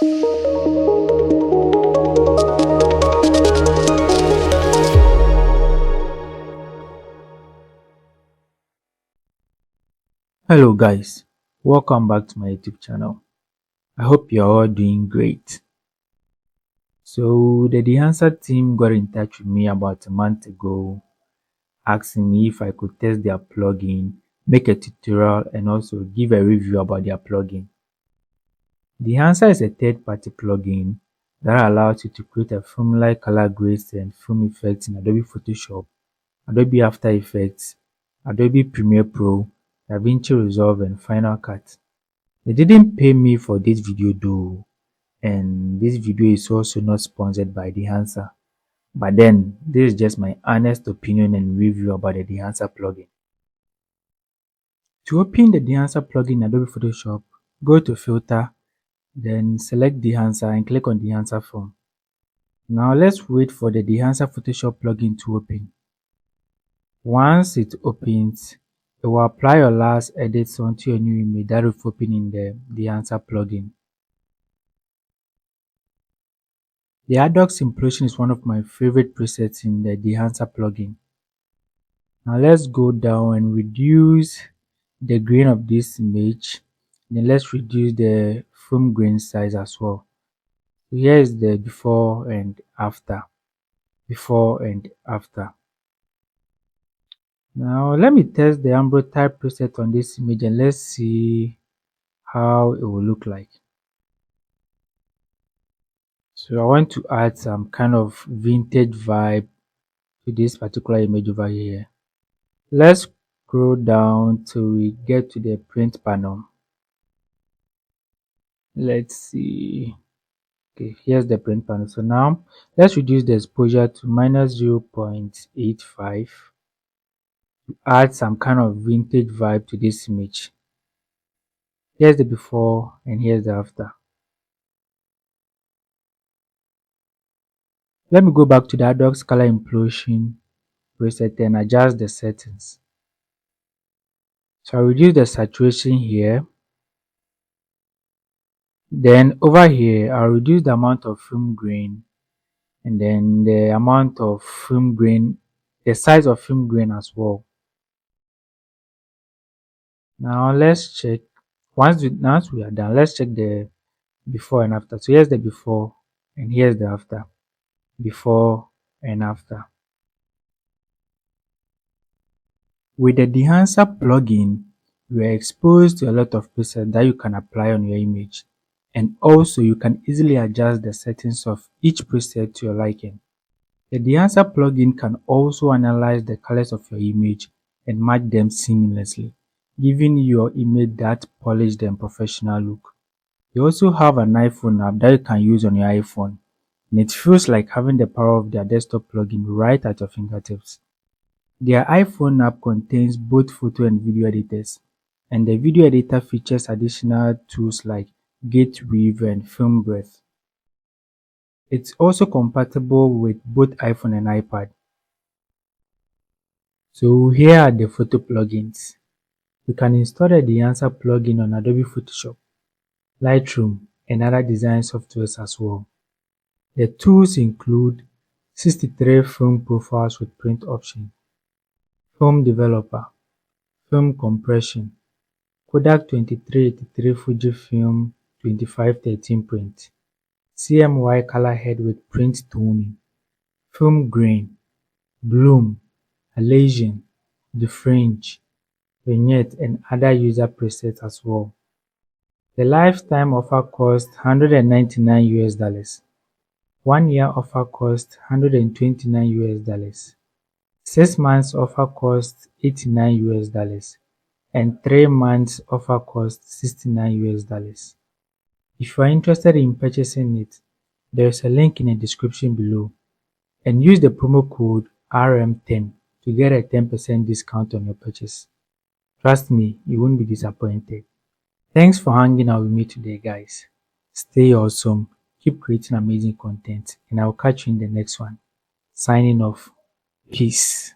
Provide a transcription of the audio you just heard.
Hello guys, welcome back to my YouTube channel. I hope you're all doing great. So the Dehancer team got in touch with me about a month ago, asking me if I could test their plugin, make a tutorial and also give a review about their plugin. Dehancer is a third-party plugin that allows you to create a film-like color grades and film effects in Adobe Photoshop, Adobe After Effects, Adobe Premiere Pro, DaVinci Resolve and Final Cut. They didn't pay me for this video though, and this video is also not sponsored by Dehancer. But then, this is just my honest opinion and review about the Dehancer plugin. To open the Dehancer plugin in Adobe Photoshop, go to Filter, then select Dehancer and click on Dehancer Film. Now let's wait for the Dehancer Photoshop plugin to open. Once it opens, it will apply your last edits onto your new image that will open in the Dehancer plugin. The Adox implosion is one of my favorite presets in the Dehancer plugin. Now let's go down and reduce the grain of this image. Then let's reduce the film grain size as well. So here is the before and after. Before and after. Now let me test the ambrotype preset on this image and let's see how it will look like. So I want to add some kind of vintage vibe to this particular image over here. Let's scroll down till we get to the print panel. Let's see. Okay, here's the print panel. So now let's reduce the exposure to -0.85 to add some kind of vintage vibe to this image. Here's the before and here's the after. Let me go back to the Adox color implosion preset and adjust the settings. So I'll reduce the saturation here. Then over here, I'll reduce the amount of film grain and then the amount of film grain, the size of film grain as well. Now let's check. Once we are done, let's check the before and after. So here's the before and here's the after. Before and after. With the Dehancer plugin, you are exposed to a lot of presets that you can apply on your image. And also you can easily adjust the settings of each preset to your liking. The Dehancer plugin can also analyze the colors of your image and match them seamlessly, giving your image that polished and professional look. They also have an iPhone app that you can use on your iPhone, and it feels like having the power of their desktop plugin right at your fingertips. Their iPhone app contains both photo and video editors, and the video editor features additional tools like gate weave and film breath. It's also compatible with both iPhone and iPad. So here are the photo plugins. You can install the Dehancer plugin on Adobe Photoshop, Lightroom, and other design softwares as well. The tools include 63 film profiles with print option, film developer, film compression, Kodak 2383 Fujifilm 2513 print, CMY color head with print toning, film grain, bloom, halation, defringe, vignette and other user presets as well. The lifetime offer costs $199. 1 year offer costs $129. 6 months offer costs $89 and 3 months offer costs $69. If you are interested in purchasing it, there is a link in the description below and use the promo code RM10 to get a 10% discount on your purchase. Trust me, you won't be disappointed. Thanks for hanging out with me today, guys. Stay awesome, keep creating amazing content, and I'll catch you in the next one. Signing off. Peace.